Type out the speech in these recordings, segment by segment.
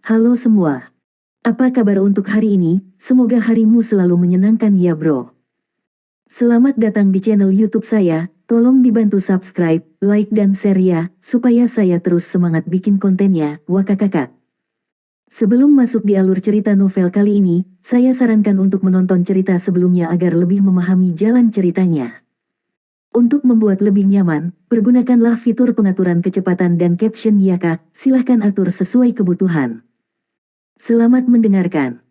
Halo semua. Apa kabar untuk hari ini? Semoga harimu selalu menyenangkan ya bro. Selamat datang di channel YouTube saya. Tolong dibantu subscribe, like dan share ya, supaya saya terus semangat bikin kontennya. Wakakakak. Sebelum masuk di alur cerita novel kali ini, saya sarankan untuk menonton cerita sebelumnya agar lebih memahami jalan ceritanya. Untuk membuat lebih nyaman, pergunakanlah fitur pengaturan kecepatan dan caption ya kak, silahkan atur sesuai kebutuhan. Selamat mendengarkan.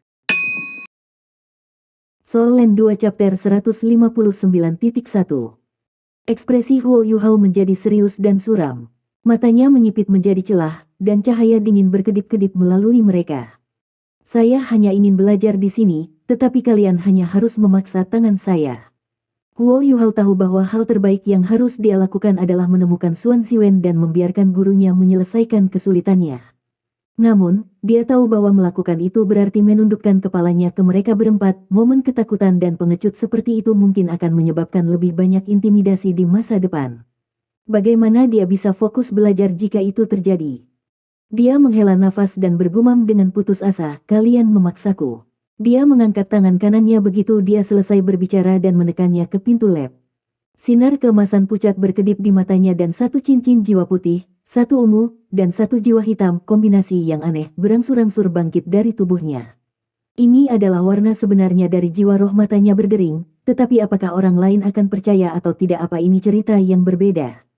Soul Land 2 Chapter 159.1. Ekspresi Huo Yuhao menjadi serius dan suram. Matanya menyipit menjadi celah, dan cahaya dingin berkedip-kedip melalui mereka. Saya hanya ingin belajar di sini, tetapi kalian hanya harus memaksa tangan saya. Huo Yuhao tahu bahwa hal terbaik yang harus dia lakukan adalah menemukan Suan Siwen dan membiarkan gurunya menyelesaikan kesulitannya. Namun, dia tahu bahwa melakukan itu berarti menundukkan kepalanya ke mereka berempat. Momen ketakutan dan pengecut seperti itu mungkin akan menyebabkan lebih banyak intimidasi di masa depan. Bagaimana dia bisa fokus belajar jika itu terjadi? Dia menghela nafas dan bergumam dengan putus asa, kalian memaksaku. Dia mengangkat tangan kanannya begitu dia selesai berbicara dan menekannya ke pintu lab. Sinar keemasan pucat berkedip di matanya dan satu cincin jiwa putih, satu ungu, dan satu jiwa hitam, kombinasi yang aneh, berangsur-angsur bangkit dari tubuhnya. Ini adalah warna sebenarnya dari jiwa roh. Matanya berdering, tetapi apakah orang lain akan percaya atau tidak? Apa ini cerita yang berbeda?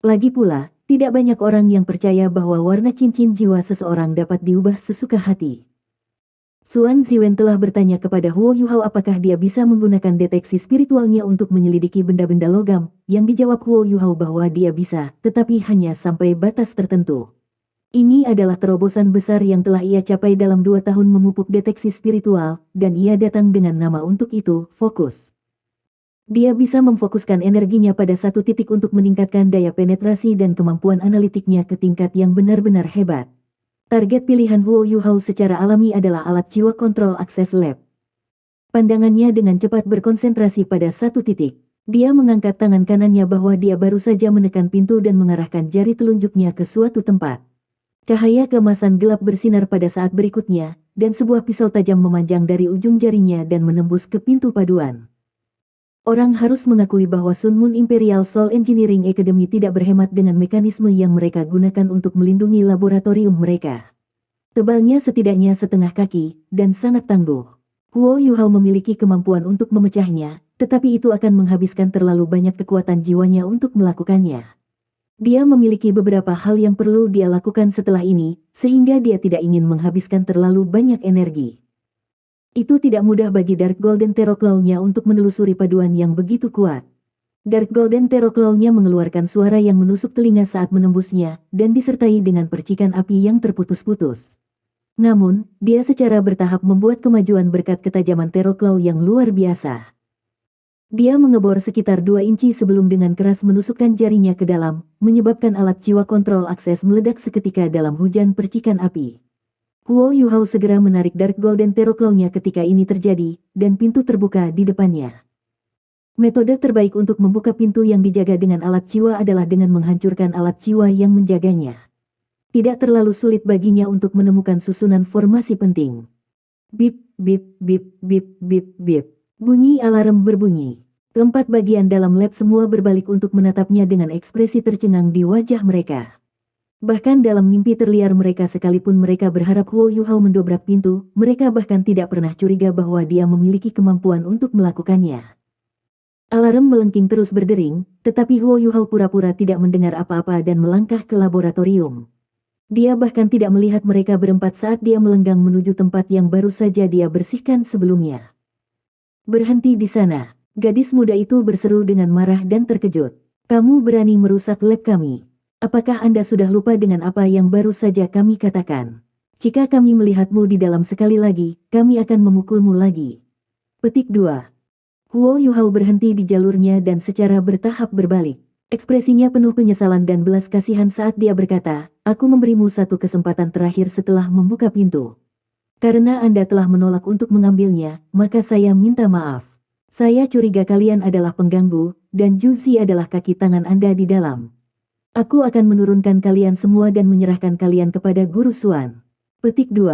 Lagi pula, tidak banyak orang yang percaya bahwa warna cincin jiwa seseorang dapat diubah sesuka hati. Suan Siwen telah bertanya kepada Huo Yuhao apakah dia bisa menggunakan deteksi spiritualnya untuk menyelidiki benda-benda logam. Yang dijawab Huo Yuhao bahwa dia bisa, tetapi hanya sampai batas tertentu. Ini adalah terobosan besar yang telah ia capai dalam 2 tahun memupuk deteksi spiritual, dan ia datang dengan nama untuk itu, fokus. Dia bisa memfokuskan energinya pada satu titik untuk meningkatkan daya penetrasi dan kemampuan analitiknya ke tingkat yang benar-benar hebat. Target pilihan Huo Yuhao secara alami adalah alat jiwa kontrol akses lab. Pandangannya dengan cepat berkonsentrasi pada satu titik. Dia mengangkat tangan kanannya bahwa dia baru saja menekan pintu dan mengarahkan jari telunjuknya ke suatu tempat. Cahaya keemasan gelap bersinar pada saat berikutnya, dan sebuah pisau tajam memanjang dari ujung jarinya dan menembus ke pintu paduan. Orang harus mengakui bahwa Sun Moon Imperial Soul Engineering Academy tidak berhemat dengan mekanisme yang mereka gunakan untuk melindungi laboratorium mereka. Tebalnya setidaknya setengah kaki, dan sangat tangguh. Huo Yuhao memiliki kemampuan untuk memecahnya, tetapi itu akan menghabiskan terlalu banyak kekuatan jiwanya untuk melakukannya. Dia memiliki beberapa hal yang perlu dia lakukan setelah ini, sehingga dia tidak ingin menghabiskan terlalu banyak energi. Itu tidak mudah bagi Dark Golden Terraclaw-nya untuk menelusuri paduan yang begitu kuat. Dark Golden Terraclaw-nya mengeluarkan suara yang menusuk telinga saat menembusnya, dan disertai dengan percikan api yang terputus-putus. Namun, dia secara bertahap membuat kemajuan berkat ketajaman Terraclaw yang luar biasa. Dia mengebor sekitar 2 inci sebelum dengan keras menusukkan jarinya ke dalam, menyebabkan alat jiwa kontrol akses meledak seketika dalam hujan percikan api. Huo Yuhao segera menarik Dark Golden Terraclaw-nya ketika ini terjadi, dan pintu terbuka di depannya. Metode terbaik untuk membuka pintu yang dijaga dengan alat jiwa adalah dengan menghancurkan alat jiwa yang menjaganya. Tidak terlalu sulit baginya untuk menemukan susunan formasi penting. Bip, bip, bip, bip, bip, bip. Bunyi alarm berbunyi. Keempat bagian dalam lab semua berbalik untuk menatapnya dengan ekspresi tercengang di wajah mereka. Bahkan dalam mimpi terliar mereka sekalipun mereka berharap Huo Yuhao mendobrak pintu, mereka bahkan tidak pernah curiga bahwa dia memiliki kemampuan untuk melakukannya. Alarm melengking terus berdering, tetapi Huo Yuhao pura-pura tidak mendengar apa-apa dan melangkah ke laboratorium. Dia bahkan tidak melihat mereka berempat saat dia melenggang menuju tempat yang baru saja dia bersihkan sebelumnya. Berhenti di sana, gadis muda itu berseru dengan marah dan terkejut. Kamu berani merusak lab kami. Apakah Anda sudah lupa dengan apa yang baru saja kami katakan? Jika kami melihatmu di dalam sekali lagi, kami akan memukulmu lagi. Petik 2. Huo Yuhao berhenti di jalurnya dan secara bertahap berbalik. Ekspresinya penuh penyesalan dan belas kasihan saat dia berkata, aku memberimu satu kesempatan terakhir setelah membuka pintu. Karena Anda telah menolak untuk mengambilnya, maka saya minta maaf. Saya curiga kalian adalah pengganggu, dan Juzi adalah kaki tangan Anda di dalam. Aku akan menurunkan kalian semua dan menyerahkan kalian kepada Guru Suan. Petik 2.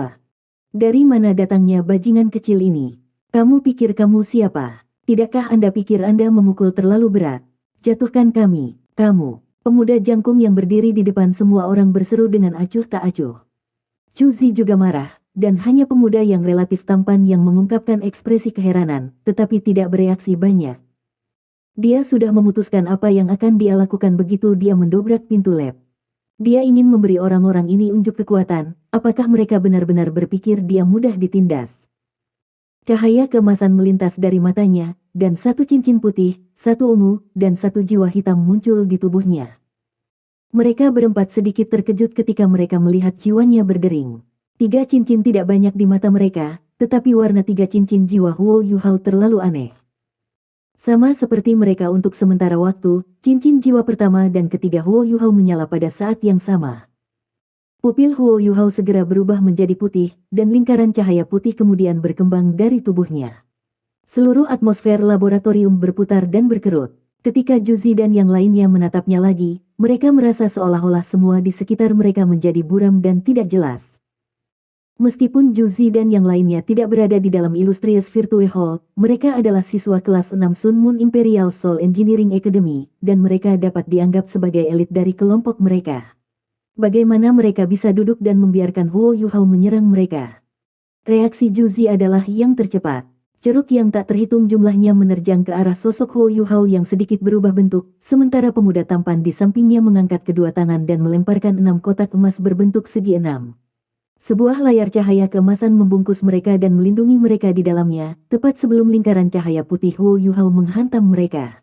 Dari mana datangnya bajingan kecil ini? Kamu pikir kamu siapa? Tidakkah Anda pikir Anda memukul terlalu berat? Jatuhkan kami, kamu. Pemuda jangkung yang berdiri di depan semua orang berseru dengan acuh tak acuh. Chu Zi juga marah, dan hanya pemuda yang relatif tampan yang mengungkapkan ekspresi keheranan, tetapi tidak bereaksi banyak. Dia sudah memutuskan apa yang akan dia lakukan begitu dia mendobrak pintu lab. Dia ingin memberi orang-orang ini unjuk kekuatan, apakah mereka benar-benar berpikir dia mudah ditindas. Cahaya keemasan melintas dari matanya, dan satu cincin putih, satu ungu, dan satu jiwa hitam muncul di tubuhnya. Mereka berempat sedikit terkejut ketika mereka melihat jiwanya berdering. 3 cincin tidak banyak di mata mereka, tetapi warna 3 cincin jiwa Huo Yuhao terlalu aneh. Sama seperti mereka untuk sementara waktu, cincin jiwa pertama dan ketiga Huo Yuhao menyala pada saat yang sama. Pupil Huo Yuhao segera berubah menjadi putih, dan lingkaran cahaya putih kemudian berkembang dari tubuhnya. Seluruh atmosfer laboratorium berputar dan berkerut. Ketika Juzi dan yang lainnya menatapnya lagi, mereka merasa seolah-olah semua di sekitar mereka menjadi buram dan tidak jelas. Meskipun Juzi dan yang lainnya tidak berada di dalam Illustrious Virtue Hall, mereka adalah siswa kelas 6 Sun Moon Imperial Soul Engineering Academy, dan mereka dapat dianggap sebagai elit dari kelompok mereka. Bagaimana mereka bisa duduk dan membiarkan Huo Yuhao menyerang mereka? Reaksi Juzi adalah yang tercepat. Ceruk yang tak terhitung jumlahnya menerjang ke arah sosok Huo Yuhao yang sedikit berubah bentuk, sementara pemuda tampan di sampingnya mengangkat kedua tangan dan melemparkan 6 kotak emas berbentuk segi 6. Sebuah layar cahaya keemasan membungkus mereka dan melindungi mereka di dalamnya, tepat sebelum lingkaran cahaya putih Huo Yuhao menghantam mereka.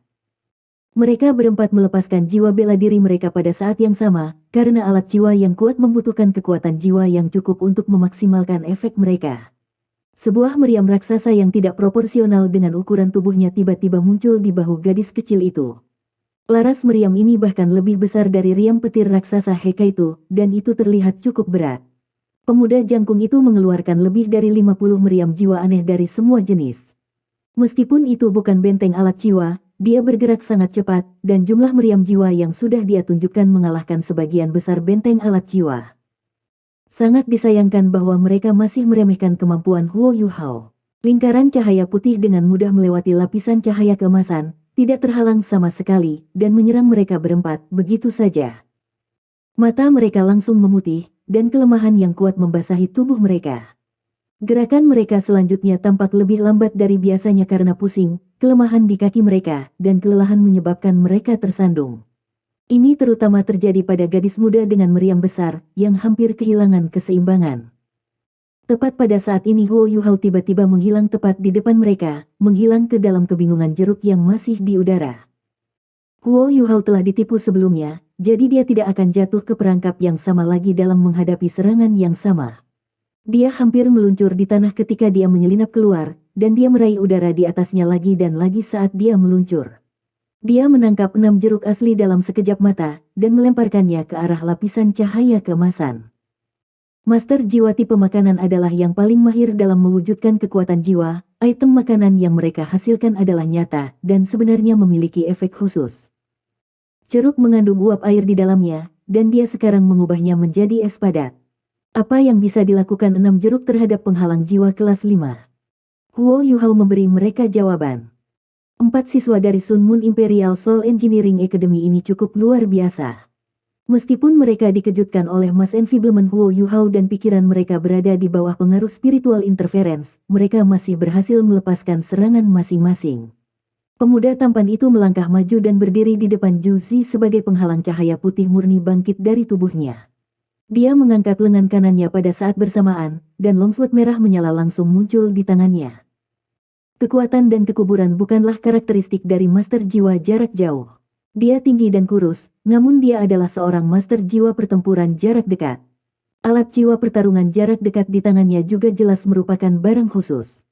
Mereka berempat melepaskan jiwa bela diri mereka pada saat yang sama, karena alat jiwa yang kuat membutuhkan kekuatan jiwa yang cukup untuk memaksimalkan efek mereka. Sebuah meriam raksasa yang tidak proporsional dengan ukuran tubuhnya tiba-tiba muncul di bahu gadis kecil itu. Laras meriam ini bahkan lebih besar dari riam petir raksasa Heka itu, dan itu terlihat cukup berat. Pemuda jangkung itu mengeluarkan lebih dari 50 meriam jiwa aneh dari semua jenis. Meskipun itu bukan benteng alat jiwa, dia bergerak sangat cepat, dan jumlah meriam jiwa yang sudah dia tunjukkan mengalahkan sebagian besar benteng alat jiwa. Sangat disayangkan bahwa mereka masih meremehkan kemampuan Huo Yuhao. Lingkaran cahaya putih dengan mudah melewati lapisan cahaya keemasan, tidak terhalang sama sekali, dan menyerang mereka berempat begitu saja. Mata mereka langsung memutih, dan kelemahan yang kuat membasahi tubuh mereka. Gerakan mereka selanjutnya tampak lebih lambat dari biasanya karena pusing, kelemahan di kaki mereka, dan kelelahan menyebabkan mereka tersandung. Ini terutama terjadi pada gadis muda dengan meriam besar, yang hampir kehilangan keseimbangan. Tepat pada saat ini Huo Yuhao tiba-tiba menghilang tepat di depan mereka, menghilang ke dalam kebingungan jeruk yang masih di udara. Huo Yuhao telah ditipu sebelumnya, jadi dia tidak akan jatuh ke perangkap yang sama lagi dalam menghadapi serangan yang sama. Dia hampir meluncur di tanah ketika dia menyelinap keluar, dan dia meraih udara di atasnya lagi dan lagi saat dia meluncur. Dia menangkap 6 jeruk asli dalam sekejap mata, dan melemparkannya ke arah lapisan cahaya keemasan. Master jiwa tipe makanan adalah yang paling mahir dalam mewujudkan kekuatan jiwa. Item makanan yang mereka hasilkan adalah nyata, dan sebenarnya memiliki efek khusus. Ceruk mengandung uap air di dalamnya, dan dia sekarang mengubahnya menjadi es padat. Apa yang bisa dilakukan 6 jeruk terhadap penghalang jiwa kelas 5? Huo Yuhao memberi mereka jawaban. 4 siswa dari Sun Moon Imperial Soul Engineering Academy ini cukup luar biasa. Meskipun mereka dikejutkan oleh mass enfeeblement Huo Yuhao dan pikiran mereka berada di bawah pengaruh spiritual interference, mereka masih berhasil melepaskan serangan masing-masing. Pemuda tampan itu melangkah maju dan berdiri di depan Juzi sebagai penghalang cahaya putih murni bangkit dari tubuhnya. Dia mengangkat lengan kanannya pada saat bersamaan, dan longsword merah menyala langsung muncul di tangannya. Kekuatan dan kekuburan bukanlah karakteristik dari master jiwa jarak jauh. Dia tinggi dan kurus, namun dia adalah seorang master jiwa pertempuran jarak dekat. Alat jiwa pertarungan jarak dekat di tangannya juga jelas merupakan barang khusus.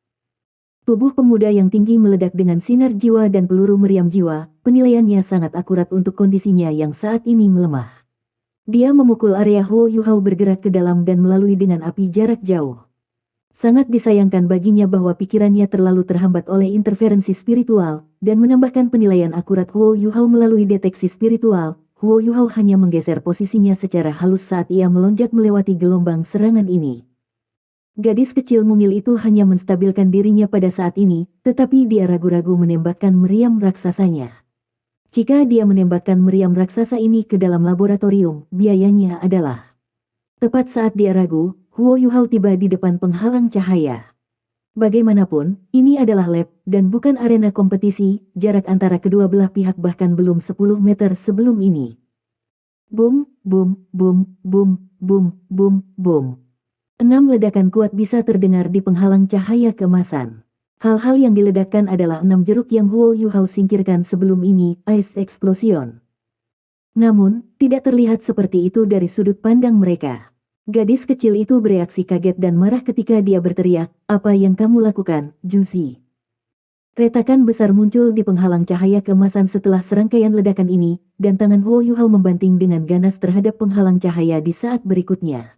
Tubuh pemuda yang tinggi meledak dengan sinar jiwa dan peluru meriam jiwa, penilaiannya sangat akurat untuk kondisinya yang saat ini melemah. Dia memukul area Huo Yuhao bergerak ke dalam dan melalui dengan api jarak jauh. Sangat disayangkan baginya bahwa pikirannya terlalu terhambat oleh interferensi spiritual, dan menambahkan penilaian akurat Huo Yuhao melalui deteksi spiritual. Huo Yuhao hanya menggeser posisinya secara halus saat ia melonjak melewati gelombang serangan ini. Gadis kecil mungil itu hanya menstabilkan dirinya pada saat ini, tetapi dia ragu-ragu menembakkan meriam raksasanya. Jika dia menembakkan meriam raksasa ini ke dalam laboratorium, biayanya adalah. Tepat saat dia ragu, Huo Yuhao tiba di depan penghalang cahaya. Bagaimanapun, ini adalah lab, dan bukan arena kompetisi, jarak antara kedua belah pihak bahkan belum 10 meter sebelum ini. Boom, boom, boom, boom, boom, boom, boom. 6 ledakan kuat bisa terdengar di penghalang cahaya keemasan. Hal-hal yang diledakkan adalah 6 jeruk yang Huo Yuhao singkirkan sebelum ini, Ice Explosion. Namun, tidak terlihat seperti itu dari sudut pandang mereka. Gadis kecil itu bereaksi kaget dan marah ketika dia berteriak, "Apa yang kamu lakukan, Juzi?" Retakan besar muncul di penghalang cahaya keemasan setelah serangkaian ledakan ini, dan tangan Huo Yuhao membanting dengan ganas terhadap penghalang cahaya di saat berikutnya.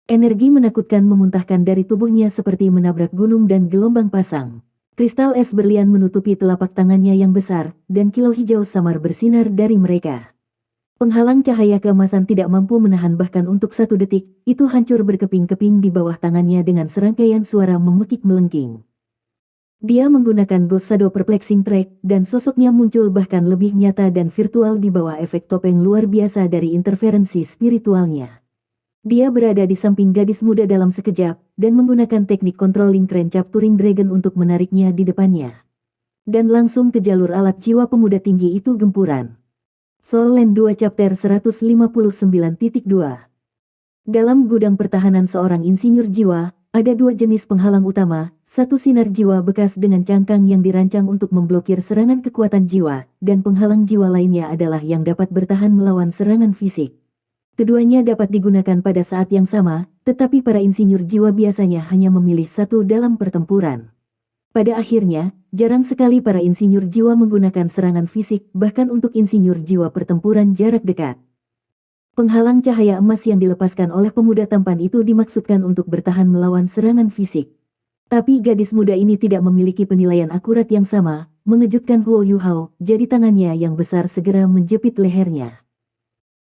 Energi menakutkan memuntahkan dari tubuhnya seperti menabrak gunung dan gelombang pasang. Kristal es berlian menutupi telapak tangannya yang besar, dan kilau hijau samar bersinar dari mereka. Penghalang cahaya keemasan tidak mampu menahan bahkan untuk 1 detik, itu hancur berkeping-keping di bawah tangannya dengan serangkaian suara memekik melengking. Dia menggunakan Ghost Shadow Perplexing Track, dan sosoknya muncul bahkan lebih nyata dan virtual di bawah efek topeng luar biasa dari interferensi spiritualnya. Dia berada di samping gadis muda dalam sekejap, dan menggunakan teknik controlling crane capturing dragon untuk menariknya di depannya. Dan langsung ke jalur alat jiwa pemuda tinggi itu gempuran. Soul Land 2 Chapter 159.2. Dalam gudang pertahanan seorang insinyur jiwa, ada 2 jenis penghalang utama, satu sinar jiwa bekas dengan cangkang yang dirancang untuk memblokir serangan kekuatan jiwa, dan penghalang jiwa lainnya adalah yang dapat bertahan melawan serangan fisik. Keduanya dapat digunakan pada saat yang sama, tetapi para insinyur jiwa biasanya hanya memilih satu dalam pertempuran. Pada akhirnya, jarang sekali para insinyur jiwa menggunakan serangan fisik, bahkan untuk insinyur jiwa pertempuran jarak dekat. Penghalang cahaya emas yang dilepaskan oleh pemuda tampan itu dimaksudkan untuk bertahan melawan serangan fisik. Tapi gadis muda ini tidak memiliki penilaian akurat yang sama, mengejutkan Huo Yuhao, jadi tangannya yang besar segera menjepit lehernya.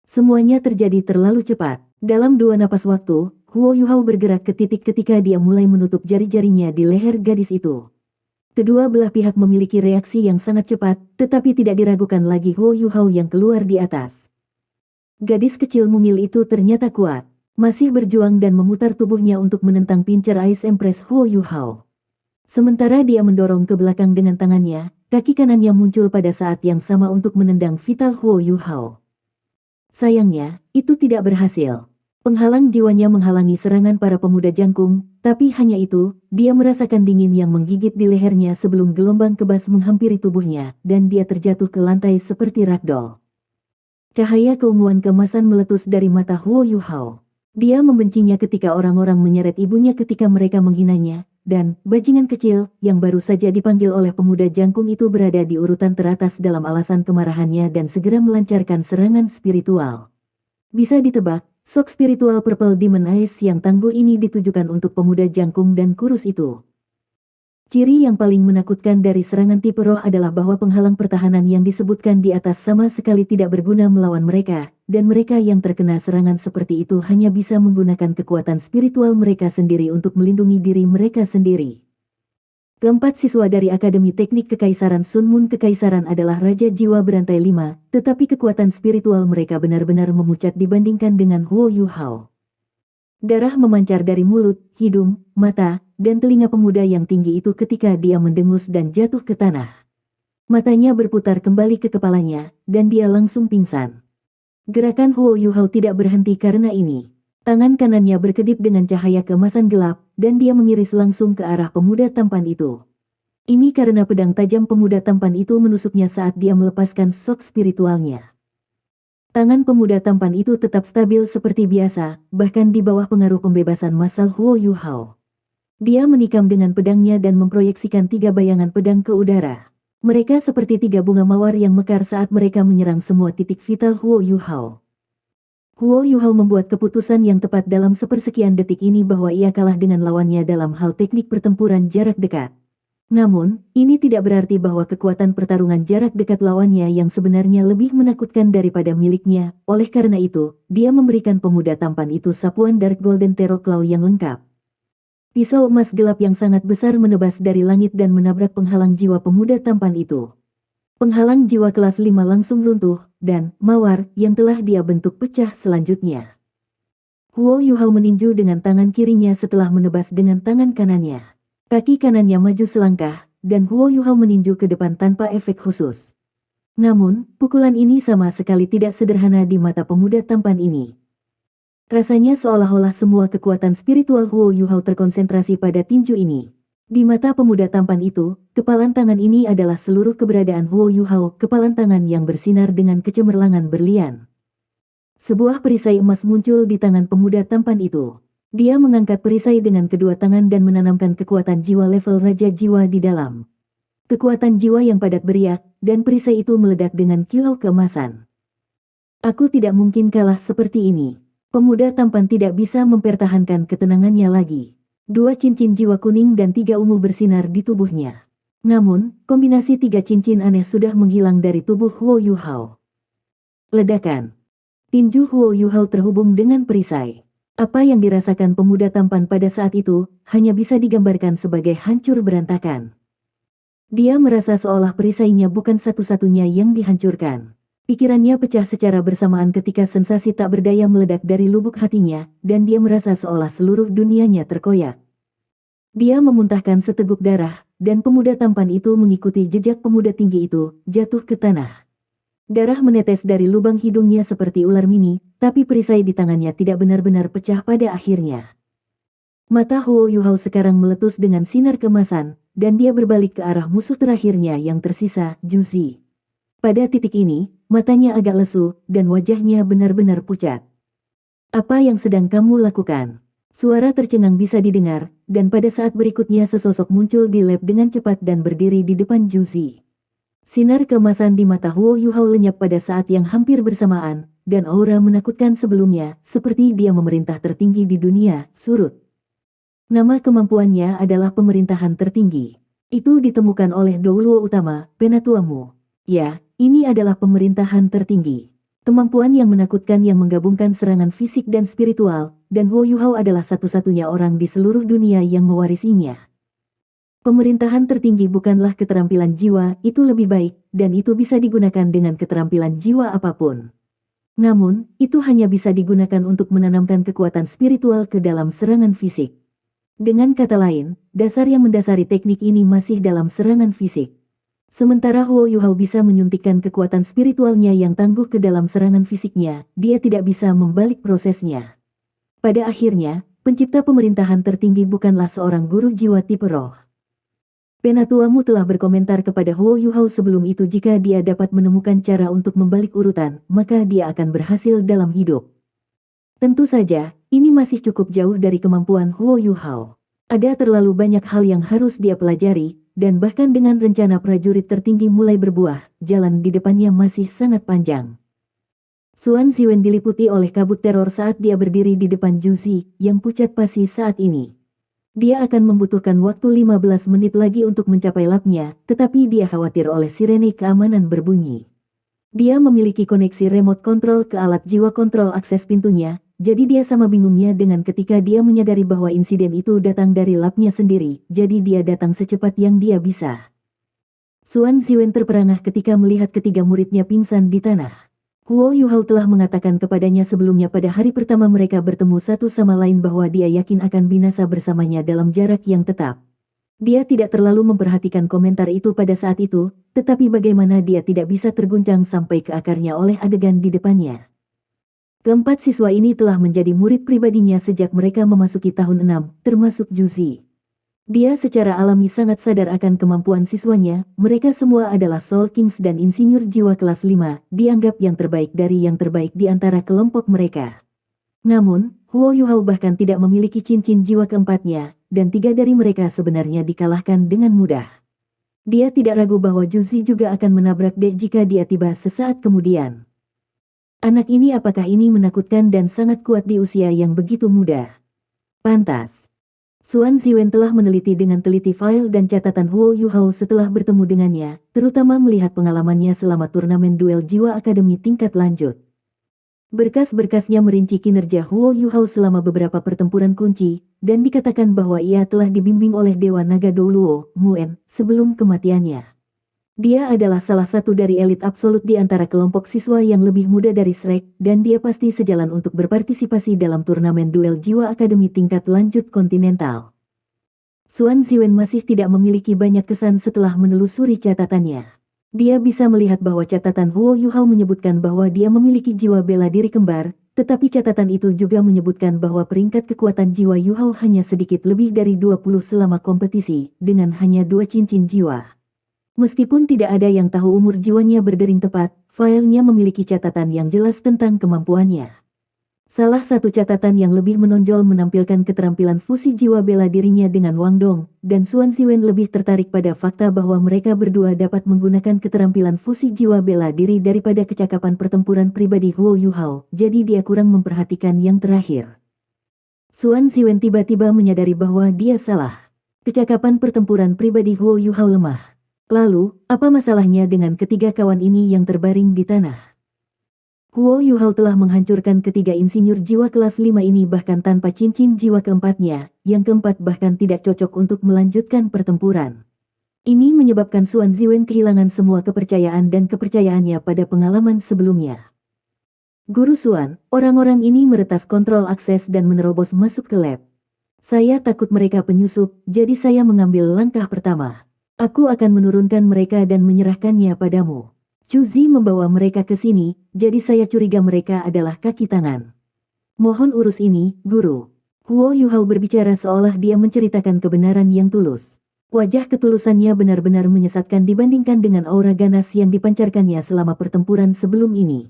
Semuanya terjadi terlalu cepat. Dalam 2 napas waktu, Huo Yuhao bergerak ke titik ketika dia mulai menutup jari-jarinya di leher gadis itu. Kedua belah pihak memiliki reaksi yang sangat cepat, tetapi tidak diragukan lagi Huo Yuhao yang keluar di atas. Gadis kecil mungil itu ternyata kuat, masih berjuang dan memutar tubuhnya untuk menentang pincer Ice Empress Huo Yuhao. Sementara dia mendorong ke belakang dengan tangannya, kaki kanannya muncul pada saat yang sama untuk menendang vital Huo Yuhao. Sayangnya, itu tidak berhasil. Penghalang jiwanya menghalangi serangan para pemuda jangkung, tapi hanya itu, dia merasakan dingin yang menggigit di lehernya sebelum gelombang kebas menghampiri tubuhnya, dan dia terjatuh ke lantai seperti ragdoll. Cahaya keunguan keemasan meletus dari mata Huo Yuhao. Dia membencinya ketika orang-orang menyeret ibunya ketika mereka menghinanya, dan, bajingan kecil, yang baru saja dipanggil oleh pemuda jangkung itu berada di urutan teratas dalam alasan kemarahannya dan segera melancarkan serangan spiritual. Bisa ditebak, shock spiritual Purple Demon Eyes yang tangguh ini ditujukan untuk pemuda jangkung dan kurus itu. Ciri yang paling menakutkan dari serangan tipe roh adalah bahwa penghalang pertahanan yang disebutkan di atas sama sekali tidak berguna melawan mereka, dan mereka yang terkena serangan seperti itu hanya bisa menggunakan kekuatan spiritual mereka sendiri untuk melindungi diri mereka sendiri. Keempat siswa dari Akademi Teknik Kekaisaran Sun Moon Kekaisaran adalah Raja Jiwa Berantai 5, tetapi kekuatan spiritual mereka benar-benar memucat dibandingkan dengan Huo Yuhao. Darah memancar dari mulut, hidung, mata, dan telinga pemuda yang tinggi itu ketika dia mendengus dan jatuh ke tanah. Matanya berputar kembali ke kepalanya, dan dia langsung pingsan. Gerakan Huo Yuhao tidak berhenti karena ini. Tangan kanannya berkedip dengan cahaya keemasan gelap, dan dia mengiris langsung ke arah pemuda tampan itu. Ini karena pedang tajam pemuda tampan itu menusuknya saat dia melepaskan shock spiritualnya. Tangan pemuda tampan itu tetap stabil seperti biasa, bahkan di bawah pengaruh pembebasan massal Huo Yuhao. Dia menikam dengan pedangnya dan memproyeksikan 3 bayangan pedang ke udara. Mereka seperti 3 bunga mawar yang mekar saat mereka menyerang semua titik vital Huo Yuhao. Huo Yuhao membuat keputusan yang tepat dalam sepersekian detik ini bahwa ia kalah dengan lawannya dalam hal teknik pertempuran jarak dekat. Namun, ini tidak berarti bahwa kekuatan pertarungan jarak dekat lawannya yang sebenarnya lebih menakutkan daripada miliknya. Oleh karena itu, dia memberikan pemuda tampan itu sapuan Dark Golden Terror Claw yang lengkap. Pisau emas gelap yang sangat besar menebas dari langit dan menabrak penghalang jiwa pemuda tampan itu. Penghalang jiwa kelas 5 langsung runtuh, dan mawar yang telah dia bentuk pecah selanjutnya. Huo Yuhao meninju dengan tangan kirinya setelah menebas dengan tangan kanannya. Kaki kanannya maju selangkah, dan Huo Yuhao meninju ke depan tanpa efek khusus. Namun, pukulan ini sama sekali tidak sederhana di mata pemuda tampan ini. Rasanya seolah-olah semua kekuatan spiritual Huo Yuhao terkonsentrasi pada tinju ini. Di mata pemuda tampan itu, kepalan tangan ini adalah seluruh keberadaan Huo Yuhao, kepalan tangan yang bersinar dengan kecemerlangan berlian. Sebuah perisai emas muncul di tangan pemuda tampan itu. Dia mengangkat perisai dengan kedua tangan dan menanamkan kekuatan jiwa level Raja Jiwa di dalam. Kekuatan jiwa yang padat beriak, dan perisai itu meledak dengan kilau keemasan. Aku tidak mungkin kalah seperti ini. Pemuda tampan tidak bisa mempertahankan ketenangannya lagi. 2 cincin jiwa kuning dan 3 ungu bersinar di tubuhnya. Namun, kombinasi 3 cincin aneh sudah menghilang dari tubuh Huo Yuhao. Ledakan. Tinju Huo Yuhao terhubung dengan perisai. Apa yang dirasakan pemuda tampan pada saat itu, hanya bisa digambarkan sebagai hancur berantakan. Dia merasa seolah perisainya bukan satu-satunya yang dihancurkan. Pikirannya pecah secara bersamaan ketika sensasi tak berdaya meledak dari lubuk hatinya, dan dia merasa seolah seluruh dunianya terkoyak. Dia memuntahkan seteguk darah, dan pemuda tampan itu mengikuti jejak pemuda tinggi itu, jatuh ke tanah. Darah menetes dari lubang hidungnya seperti ular mini, tapi perisai di tangannya tidak benar-benar pecah pada akhirnya. Mata Huo Yuhao sekarang meletus dengan sinar kemasan, dan dia berbalik ke arah musuh terakhirnya yang tersisa, Juzi. Pada titik ini, matanya agak lesu, dan wajahnya benar-benar pucat. Apa yang sedang kamu lakukan? Suara tercengang bisa didengar, dan pada saat berikutnya sesosok muncul di lab dengan cepat dan berdiri di depan Juzi. Sinar keemasan di mata Huo Yuhao lenyap pada saat yang hampir bersamaan, dan aura menakutkan sebelumnya, seperti dia memerintah tertinggi di dunia, surut. Nama kemampuannya adalah pemerintahan tertinggi. Itu ditemukan oleh Douluo Utama, penatuamu. Ya, ini adalah pemerintahan tertinggi. Kemampuan yang menakutkan yang menggabungkan serangan fisik dan spiritual, dan Huo Yuhao adalah satu-satunya orang di seluruh dunia yang mewarisinya. Pemerintahan tertinggi bukanlah keterampilan jiwa, itu lebih baik, dan itu bisa digunakan dengan keterampilan jiwa apapun. Namun, itu hanya bisa digunakan untuk menanamkan kekuatan spiritual ke dalam serangan fisik. Dengan kata lain, dasar yang mendasari teknik ini masih dalam serangan fisik. Sementara Huo Yuhao bisa menyuntikkan kekuatan spiritualnya yang tangguh ke dalam serangan fisiknya, dia tidak bisa membalik prosesnya. Pada akhirnya, pencipta pemerintahan tertinggi bukanlah seorang guru jiwa tipe roh. Penatuamu telah berkomentar kepada Huo Yuhao sebelum itu jika dia dapat menemukan cara untuk membalik urutan, maka dia akan berhasil dalam hidup. Tentu saja, ini masih cukup jauh dari kemampuan Huo Yuhao. Ada terlalu banyak hal yang harus dia pelajari, dan bahkan dengan rencana prajurit tertinggi mulai berbuah, jalan di depannya masih sangat panjang. Suan Ziwen diliputi oleh kabut teror saat dia berdiri di depan Juzi, yang pucat pasi saat ini. Dia akan membutuhkan waktu 15 menit lagi untuk mencapai labnya, tetapi dia khawatir oleh sirene keamanan berbunyi. Dia memiliki koneksi remote control ke alat jiwa kontrol akses pintunya, jadi dia sama bingungnya dengan ketika dia menyadari bahwa insiden itu datang dari labnya sendiri, jadi dia datang secepat yang dia bisa. Suan Ziwen terperangah ketika melihat ketiga muridnya pingsan di tanah. Huo Yuhao telah mengatakan kepadanya sebelumnya pada hari pertama mereka bertemu satu sama lain bahwa dia yakin akan binasa bersamanya dalam jarak yang tetap. Dia tidak terlalu memperhatikan komentar itu pada saat itu, tetapi bagaimana dia tidak bisa terguncang sampai ke akarnya oleh adegan di depannya. Keempat siswa ini telah menjadi murid pribadinya sejak mereka memasuki tahun 6, termasuk Juzi. Dia secara alami sangat sadar akan kemampuan siswanya, mereka semua adalah Soul Kings dan insinyur jiwa kelas 5, dianggap yang terbaik dari yang terbaik di antara kelompok mereka. Namun, Huo Yuhao bahkan tidak memiliki cincin jiwa keempatnya, dan 3 dari mereka sebenarnya dikalahkan dengan mudah. Dia tidak ragu bahwa Juzi juga akan menabrak Dek jika dia tiba sesaat kemudian. Anak ini apakah ini menakutkan dan sangat kuat di usia yang begitu muda? Pantas. Xuan Ziwen telah meneliti dengan teliti file dan catatan Huo Yuhao setelah bertemu dengannya, terutama melihat pengalamannya selama turnamen duel jiwa akademi tingkat lanjut. Berkas-berkasnya merinci kinerja Huo Yuhao selama beberapa pertempuran kunci, dan dikatakan bahwa ia telah dibimbing oleh Dewa Naga Douluo, Muen, sebelum kematiannya. Dia adalah salah satu dari elit absolut di antara kelompok siswa yang lebih muda dari Shrek, dan dia pasti sejalan untuk berpartisipasi dalam turnamen duel jiwa akademi tingkat lanjut kontinental. Xuan Ziwen masih tidak memiliki banyak kesan setelah menelusuri catatannya. Dia bisa melihat bahwa catatan Huo Yuhao menyebutkan bahwa dia memiliki jiwa bela diri kembar, tetapi catatan itu juga menyebutkan bahwa peringkat kekuatan jiwa Yuhao hanya sedikit lebih dari 20 selama kompetisi, dengan hanya 2 cincin jiwa. Meskipun tidak ada yang tahu umur jiwanya berdering tepat, filenya memiliki catatan yang jelas tentang kemampuannya. Salah satu catatan yang lebih menonjol menampilkan keterampilan fusi jiwa bela dirinya dengan Wang Dong, dan Xuan Ziwen lebih tertarik pada fakta bahwa mereka berdua dapat menggunakan keterampilan fusi jiwa bela diri daripada kecakapan pertempuran pribadi Huo Yuhao, jadi dia kurang memperhatikan yang terakhir. Xuan Ziwen tiba-tiba menyadari bahwa dia salah. Kecakapan pertempuran pribadi Huo Yuhao lemah. Lalu, apa masalahnya dengan ketiga kawan ini yang terbaring di tanah? Huo Yuhao telah menghancurkan ketiga insinyur jiwa kelas 5 ini bahkan tanpa cincin jiwa keempatnya, yang keempat bahkan tidak cocok untuk melanjutkan pertempuran. Ini menyebabkan Xuan Ziwen kehilangan semua kepercayaan dan kepercayaannya pada pengalaman sebelumnya. Guru Xuan, orang-orang ini meretas kontrol akses dan menerobos masuk ke lab. Saya takut mereka penyusup, jadi saya mengambil langkah pertama. Aku akan menurunkan mereka dan menyerahkannya padamu. Chu Zi membawa mereka ke sini, jadi saya curiga mereka adalah kaki tangan. Mohon urus ini, Guru. Huo Yuhao berbicara seolah dia menceritakan kebenaran yang tulus. Wajah ketulusannya benar-benar menyesatkan dibandingkan dengan aura ganas yang dipancarkannya selama pertempuran sebelum ini.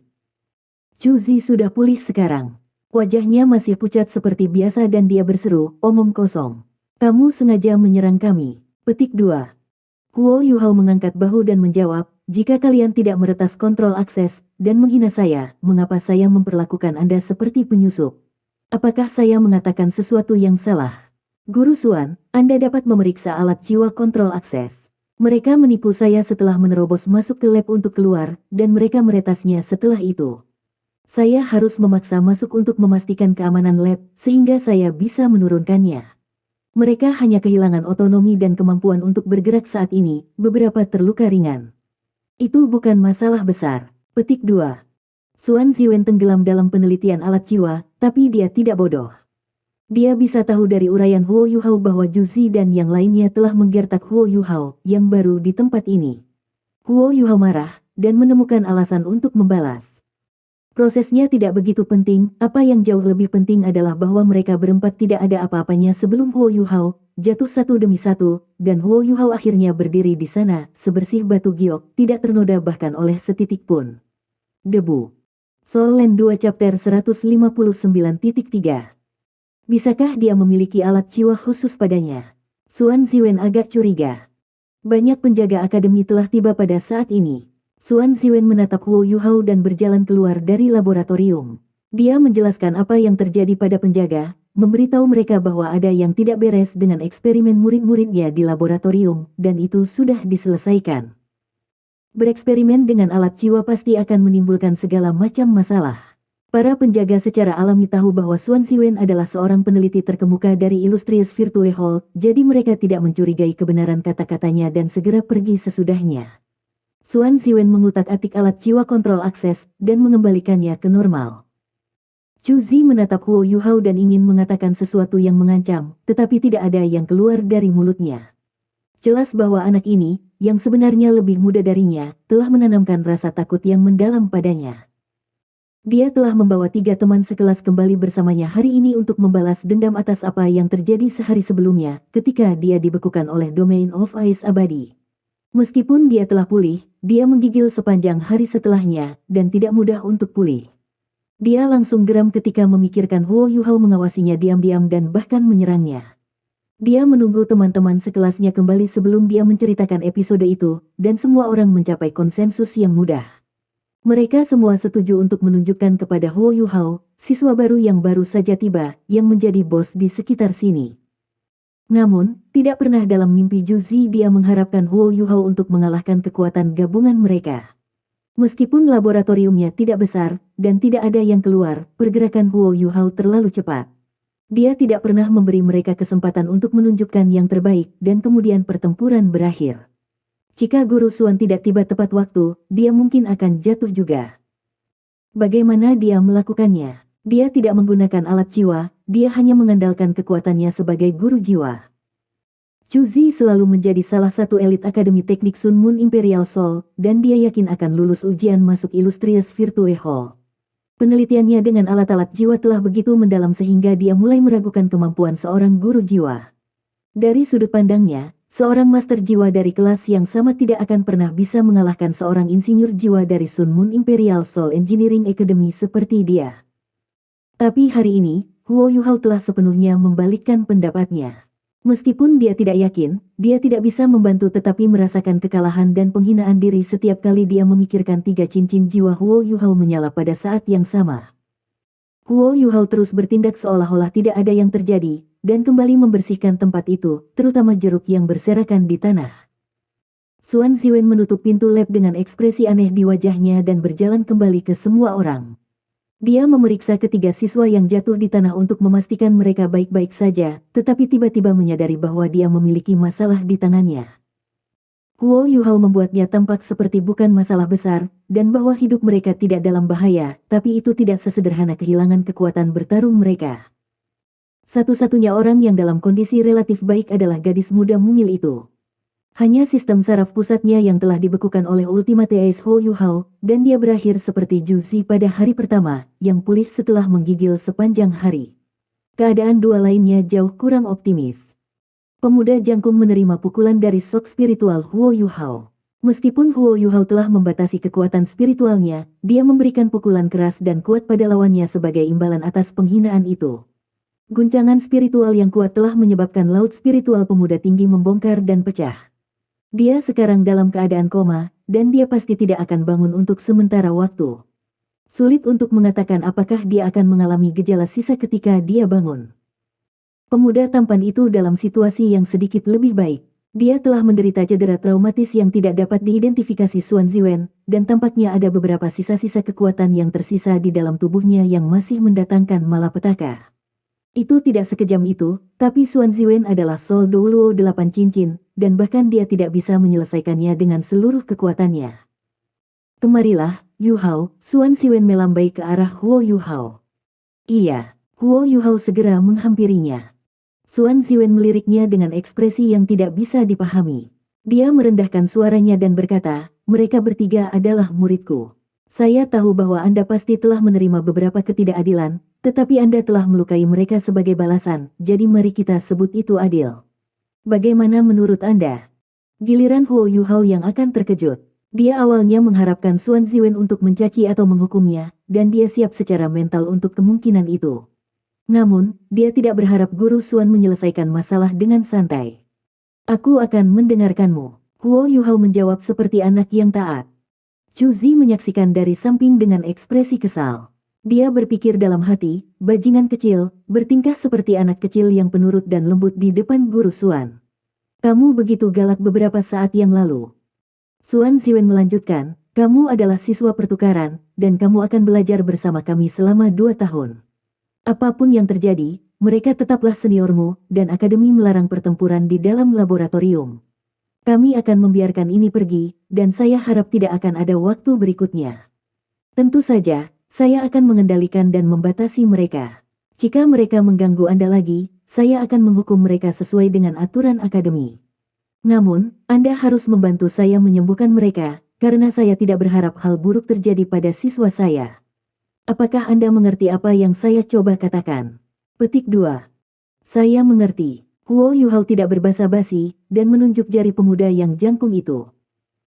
Chu Zi sudah pulih sekarang. Wajahnya masih pucat seperti biasa dan dia berseru, omong kosong. Kamu sengaja menyerang kami. Petik 2. Huo Yuhao mengangkat bahu dan menjawab, jika kalian tidak meretas kontrol akses, dan menghina saya, mengapa saya memperlakukan Anda seperti penyusup? Apakah saya mengatakan sesuatu yang salah? Guru Xuan, Anda dapat memeriksa alat jiwa kontrol akses. Mereka menipu saya setelah menerobos masuk ke lab untuk keluar, dan mereka meretasnya setelah itu. Saya harus memaksa masuk untuk memastikan keamanan lab, sehingga saya bisa menurunkannya. Mereka hanya kehilangan otonomi dan kemampuan untuk bergerak saat ini, beberapa terluka ringan. Itu bukan masalah besar. Petik 2. Xuan Ziwen tenggelam dalam penelitian alat jiwa, tapi dia tidak bodoh. Dia bisa tahu dari uraian Huo Yuhao bahwa Ju Zi dan yang lainnya telah menggertak Huo Yuhao, yang baru di tempat ini. Huo Yuhao marah, dan menemukan alasan untuk membalas. Prosesnya tidak begitu penting, apa yang jauh lebih penting adalah bahwa mereka berempat tidak ada apa-apanya sebelum Huo Yuhao jatuh satu demi satu, dan Huo Yuhao akhirnya berdiri di sana, sebersih batu giok, tidak ternoda bahkan oleh setitik pun. Debu. Soul Land 2 Chapter 159.3. Bisakah dia memiliki alat jiwa khusus padanya? Xuan Ziwen agak curiga. Banyak penjaga akademi telah tiba pada saat ini. Xuan Ziwen menatap Huo Yuhao dan berjalan keluar dari laboratorium. Dia menjelaskan apa yang terjadi pada penjaga, memberitahu mereka bahwa ada yang tidak beres dengan eksperimen murid-muridnya di laboratorium, dan itu sudah diselesaikan. Bereksperimen dengan alat jiwa pasti akan menimbulkan segala macam masalah. Para penjaga secara alami tahu bahwa Xuan Ziwen adalah seorang peneliti terkemuka dari Illustrious Virtue Hall, jadi mereka tidak mencurigai kebenaran kata-katanya dan segera pergi sesudahnya. Xuan Ziwen mengutak-atik alat jiwa kontrol akses, dan mengembalikannya ke normal. Chu Zi menatap Huo Yuhao dan ingin mengatakan sesuatu yang mengancam, tetapi tidak ada yang keluar dari mulutnya. Jelas bahwa anak ini, yang sebenarnya lebih muda darinya, telah menanamkan rasa takut yang mendalam padanya. Dia telah membawa 3 teman sekelas kembali bersamanya hari ini untuk membalas dendam atas apa yang terjadi sehari sebelumnya, ketika dia dibekukan oleh Domain of Ice abadi. Meskipun dia telah pulih, dia menggigil sepanjang hari setelahnya, dan tidak mudah untuk pulih. Dia langsung geram ketika memikirkan Huo Yuhao mengawasinya diam-diam dan bahkan menyerangnya. Dia menunggu teman-teman sekelasnya kembali sebelum dia menceritakan episode itu, dan semua orang mencapai konsensus yang mudah. Mereka semua setuju untuk menunjukkan kepada Huo Yuhao, siswa baru yang baru saja tiba, yang menjadi bos di sekitar sini. Namun, tidak pernah dalam mimpi Juzi dia mengharapkan Huo Yuhao untuk mengalahkan kekuatan gabungan mereka. Meskipun laboratoriumnya tidak besar, dan tidak ada yang keluar, pergerakan Huo Yuhao terlalu cepat. Dia tidak pernah memberi mereka kesempatan untuk menunjukkan yang terbaik, dan kemudian pertempuran berakhir. Jika Guru Xuan tidak tiba tepat waktu, dia mungkin akan jatuh juga. Bagaimana dia melakukannya? Dia tidak menggunakan alat jiwa, dia hanya mengandalkan kekuatannya sebagai guru jiwa. Chu Zi selalu menjadi salah satu elit Akademi Teknik Sun Moon Imperial Soul, dan dia yakin akan lulus ujian masuk Illustrious Virtue Hall. Penelitiannya dengan alat-alat jiwa telah begitu mendalam sehingga dia mulai meragukan kemampuan seorang guru jiwa. Dari sudut pandangnya, seorang master jiwa dari kelas yang sama tidak akan pernah bisa mengalahkan seorang insinyur jiwa dari Sun Moon Imperial Soul Engineering Academy seperti dia. Tapi hari ini, Huo Yuhao telah sepenuhnya membalikkan pendapatnya. Meskipun dia tidak yakin, dia tidak bisa membantu tetapi merasakan kekalahan dan penghinaan diri setiap kali dia memikirkan 3 cincin jiwa Huo Yuhao menyala pada saat yang sama. Huo Yuhao terus bertindak seolah-olah tidak ada yang terjadi, dan kembali membersihkan tempat itu, terutama jeruk yang berserakan di tanah. Xuan Ziwen menutup pintu lab dengan ekspresi aneh di wajahnya dan berjalan kembali ke semua orang. Dia memeriksa ketiga siswa yang jatuh di tanah untuk memastikan mereka baik-baik saja, tetapi tiba-tiba menyadari bahwa dia memiliki masalah di tangannya. Huo Yuhao membuatnya tampak seperti bukan masalah besar, dan bahwa hidup mereka tidak dalam bahaya, tapi itu tidak sesederhana kehilangan kekuatan bertarung mereka. Satu-satunya orang yang dalam kondisi relatif baik adalah gadis muda mungil itu. Hanya sistem saraf pusatnya yang telah dibekukan oleh Ultimate Ace Huo Yuhao, dan dia berakhir seperti Ju Zi pada hari pertama, yang pulih setelah menggigil sepanjang hari. Keadaan dua lainnya jauh kurang optimis. Pemuda jangkung menerima pukulan dari sok spiritual Huo Yuhao. Meskipun Huo Yuhao telah membatasi kekuatan spiritualnya, dia memberikan pukulan keras dan kuat pada lawannya sebagai imbalan atas penghinaan itu. Guncangan spiritual yang kuat telah menyebabkan laut spiritual pemuda tinggi membongkar dan pecah. Dia sekarang dalam keadaan koma, dan dia pasti tidak akan bangun untuk sementara waktu. Sulit untuk mengatakan apakah dia akan mengalami gejala sisa ketika dia bangun. Pemuda tampan itu dalam situasi yang sedikit lebih baik. Dia telah menderita cedera traumatis yang tidak dapat diidentifikasi Xuan Ziwen, dan tampaknya ada beberapa sisa-sisa kekuatan yang tersisa di dalam tubuhnya yang masih mendatangkan malapetaka. Itu tidak sekejam itu, tapi Xuan Ziwen adalah Soul Doulo 8 cincin, dan bahkan dia tidak bisa menyelesaikannya dengan seluruh kekuatannya. Kemarilah, Yuhao, Xuan Ziwen melambai ke arah Huo Yuhao. Iya, Huo Yuhao segera menghampirinya. Xuan Ziwen meliriknya dengan ekspresi yang tidak bisa dipahami. Dia merendahkan suaranya dan berkata, mereka bertiga adalah muridku. Saya tahu bahwa Anda pasti telah menerima beberapa ketidakadilan, tetapi Anda telah melukai mereka sebagai balasan, jadi mari kita sebut itu adil. Bagaimana menurut Anda? Giliran Huo Yuhao yang akan terkejut. Dia awalnya mengharapkan Xuan Ziwen untuk mencaci atau menghukumnya, dan dia siap secara mental untuk kemungkinan itu. Namun, dia tidak berharap Guru Xuan menyelesaikan masalah dengan santai. Aku akan mendengarkanmu. Huo Yuhao menjawab seperti anak yang taat. Chu Zi menyaksikan dari samping dengan ekspresi kesal. Dia berpikir dalam hati, bajingan kecil, bertingkah seperti anak kecil yang penurut dan lembut di depan Guru Xuan. Kamu begitu galak beberapa saat yang lalu. Xuan Ziwen melanjutkan, kamu adalah siswa pertukaran, dan kamu akan belajar bersama kami selama 2 tahun. Apapun yang terjadi, mereka tetaplah seniormu, dan akademi melarang pertempuran di dalam laboratorium. Kami akan membiarkan ini pergi, dan saya harap tidak akan ada waktu berikutnya. Tentu saja, saya akan mengendalikan dan membatasi mereka. Jika mereka mengganggu Anda lagi, saya akan menghukum mereka sesuai dengan aturan akademi. Namun, Anda harus membantu saya menyembuhkan mereka, karena saya tidak berharap hal buruk terjadi pada siswa saya. Apakah Anda mengerti apa yang saya coba katakan? Petik 2. Saya mengerti. Huo Yuhao tidak berbasa-basi, dan menunjuk jari pemuda yang jangkung itu.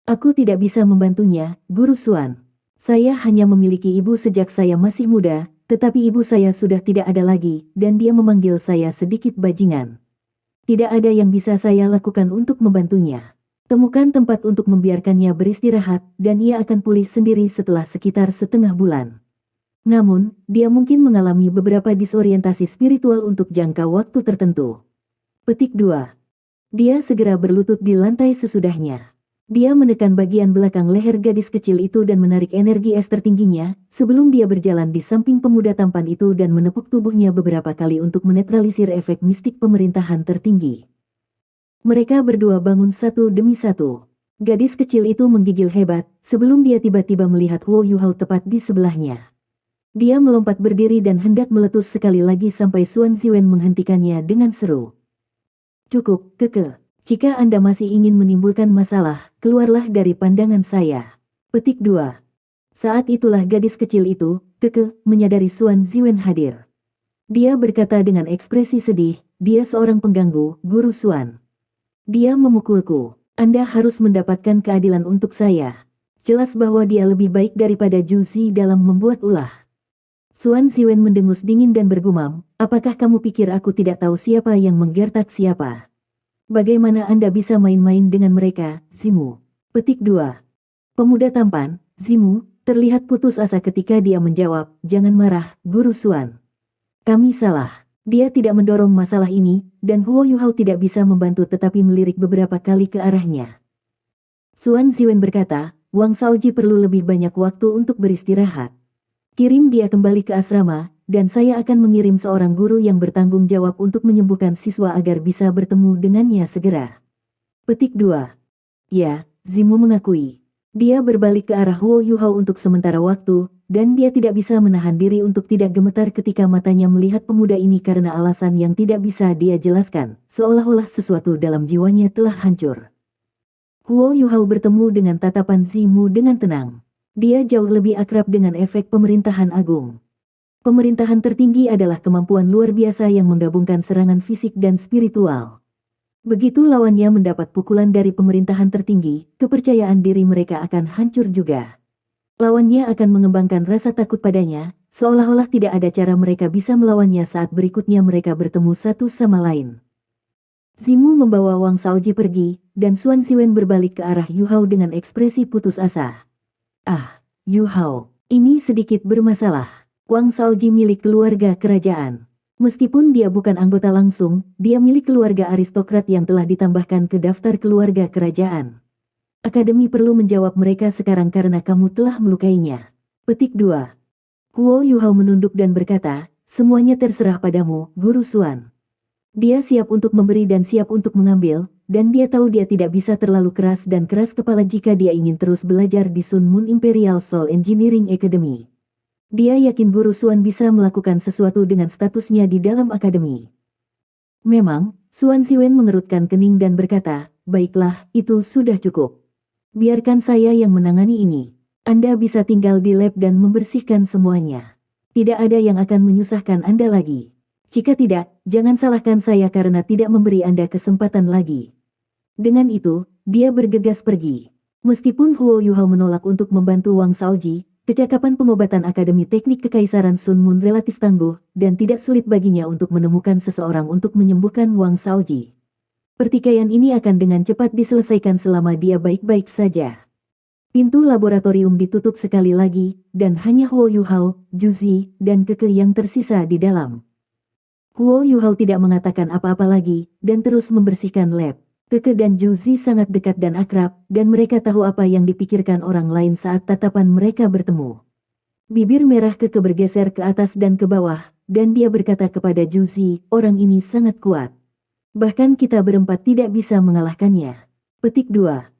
Aku tidak bisa membantunya, Guru Xuan. Saya hanya memiliki ibu sejak saya masih muda, tetapi ibu saya sudah tidak ada lagi, dan dia memanggil saya sedikit bajingan. Tidak ada yang bisa saya lakukan untuk membantunya. Temukan tempat untuk membiarkannya beristirahat, dan ia akan pulih sendiri setelah sekitar setengah bulan. Namun, dia mungkin mengalami beberapa disorientasi spiritual untuk jangka waktu tertentu. Petik 2. Dia segera berlutut di lantai sesudahnya. Dia menekan bagian belakang leher gadis kecil itu dan menarik energi es tertingginya, sebelum dia berjalan di samping pemuda tampan itu dan menepuk tubuhnya beberapa kali untuk menetralisir efek mistik pemerintahan tertinggi. Mereka berdua bangun satu demi satu. Gadis kecil itu menggigil hebat, sebelum dia tiba-tiba melihat Huo Yuhao tepat di sebelahnya. Dia melompat berdiri dan hendak meletus sekali lagi sampai Xuan Ziwen menghentikannya dengan seru. Cukup, Keke. Jika Anda masih ingin menimbulkan masalah, keluarlah dari pandangan saya. Petik 2. Saat itulah gadis kecil itu, Keke, menyadari Xuan Ziwen hadir. Dia berkata dengan ekspresi sedih, dia seorang pengganggu, Guru Xuan. Dia memukulku. Anda harus mendapatkan keadilan untuk saya. Jelas bahwa dia lebih baik daripada Zhu Zi dalam membuat ulah. Xuan Ziwen mendengus dingin dan bergumam, apakah kamu pikir aku tidak tahu siapa yang menggertak siapa? Bagaimana Anda bisa main-main dengan mereka, Zimu? Petik 2. Pemuda tampan, Zimu, terlihat putus asa ketika dia menjawab, jangan marah, Guru Xuan. Kami salah. Dia tidak mendorong masalah ini, dan Huo Yuhao tidak bisa membantu tetapi melirik beberapa kali ke arahnya. Xuan Ziwen berkata, Wang Shaoji perlu lebih banyak waktu untuk beristirahat. Kirim dia kembali ke asrama, dan saya akan mengirim seorang guru yang bertanggung jawab untuk menyembuhkan siswa agar bisa bertemu dengannya segera. Petik 2. Ya, Zimu mengakui. Dia berbalik ke arah Huo Yuhao untuk sementara waktu, dan dia tidak bisa menahan diri untuk tidak gemetar ketika matanya melihat pemuda ini karena alasan yang tidak bisa dia jelaskan, seolah-olah sesuatu dalam jiwanya telah hancur. Huo Yuhao bertemu dengan tatapan Zimu dengan tenang. Dia jauh lebih akrab dengan efek pemerintahan agung. Pemerintahan tertinggi adalah kemampuan luar biasa yang menggabungkan serangan fisik dan spiritual. Begitu lawannya mendapat pukulan dari pemerintahan tertinggi, kepercayaan diri mereka akan hancur juga. Lawannya akan mengembangkan rasa takut padanya, seolah-olah tidak ada cara mereka bisa melawannya saat berikutnya mereka bertemu satu sama lain. Zimu membawa Wang Shaoji pergi, dan Xuan Ziwen berbalik ke arah Yuhao dengan ekspresi putus asa. Ah, Yuhao, ini sedikit bermasalah. Wang Shaoji milik keluarga kerajaan. Meskipun dia bukan anggota langsung, dia milik keluarga aristokrat yang telah ditambahkan ke daftar keluarga kerajaan. Akademi perlu menjawab mereka sekarang karena kamu telah melukainya. Petik 2. Huo Yuhao menunduk dan berkata, semuanya terserah padamu, Guru Xuan. Dia siap untuk memberi dan siap untuk mengambil, dan dia tahu dia tidak bisa terlalu keras dan keras kepala jika dia ingin terus belajar di Sun Moon Imperial Soul Engineering Academy. Dia yakin Guru Xuan bisa melakukan sesuatu dengan statusnya di dalam akademi. Memang, Xuan Ziwen mengerutkan kening dan berkata, baiklah, itu sudah cukup. Biarkan saya yang menangani ini. Anda bisa tinggal di lab dan membersihkan semuanya. Tidak ada yang akan menyusahkan Anda lagi. Jika tidak, jangan salahkan saya karena tidak memberi Anda kesempatan lagi. Dengan itu, dia bergegas pergi. Meskipun Huo Yuhao menolak untuk membantu Wang Shaoji, kecakapan pengobatan Akademi Teknik Kekaisaran Sun Moon relatif tangguh, dan tidak sulit baginya untuk menemukan seseorang untuk menyembuhkan Wang Shaoji. Pertikaian ini akan dengan cepat diselesaikan selama dia baik-baik saja. Pintu laboratorium ditutup sekali lagi, dan hanya Huo Yuhao, Zhu Zi, dan Keke yang tersisa di dalam. Huo Yuhao tidak mengatakan apa-apa lagi, dan terus membersihkan lab. Keke dan Zhu Zi sangat dekat dan akrab, dan mereka tahu apa yang dipikirkan orang lain saat tatapan mereka bertemu. Bibir merah Keke bergeser ke atas dan ke bawah, dan dia berkata kepada Zhu Zi, orang ini sangat kuat. Bahkan kita berempat tidak bisa mengalahkannya. Petik 2.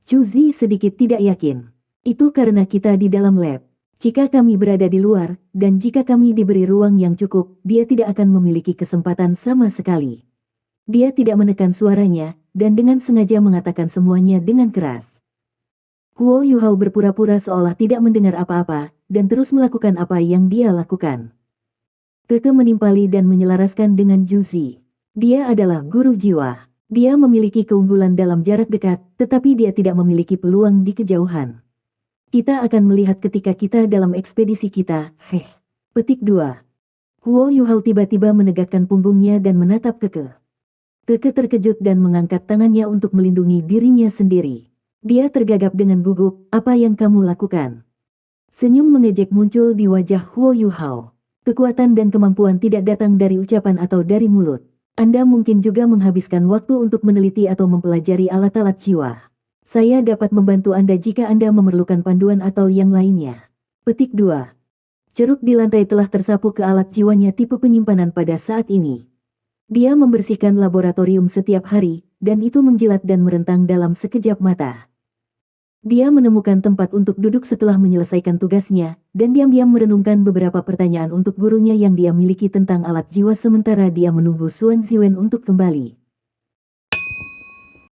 Zhu Zi sedikit tidak yakin. Itu karena kita di dalam lab. Jika kami berada di luar, dan jika kami diberi ruang yang cukup, dia tidak akan memiliki kesempatan sama sekali. Dia tidak menekan suaranya, dan dengan sengaja mengatakan semuanya dengan keras. Huo Yuhao berpura-pura seolah tidak mendengar apa-apa, dan terus melakukan apa yang dia lakukan. Keke menimpali dan menyelaraskan dengan Zhu Zi. Dia adalah guru jiwa. Dia memiliki keunggulan dalam jarak dekat, tetapi dia tidak memiliki peluang di kejauhan. Kita akan melihat ketika kita dalam ekspedisi kita, heh. Petik 2. Huo Yuhao tiba-tiba menegakkan punggungnya dan menatap Keke. Keke terkejut dan mengangkat tangannya untuk melindungi dirinya sendiri. Dia tergagap dengan gugup, apa yang kamu lakukan? Senyum mengejek muncul di wajah Huo Yuhao. Kekuatan dan kemampuan tidak datang dari ucapan atau dari mulut. Anda mungkin juga menghabiskan waktu untuk meneliti atau mempelajari alat-alat jiwa. Saya dapat membantu Anda jika Anda memerlukan panduan atau yang lainnya. Petik 2. Ceruk di lantai telah tersapu ke alat jiwanya tipe penyimpanan pada saat ini. Dia membersihkan laboratorium setiap hari, dan itu menjilat dan merentang dalam sekejap mata. Dia menemukan tempat untuk duduk setelah menyelesaikan tugasnya, dan diam-diam merenungkan beberapa pertanyaan untuk gurunya yang dia miliki tentang alat jiwa sementara dia menunggu Suan Ziwen untuk kembali.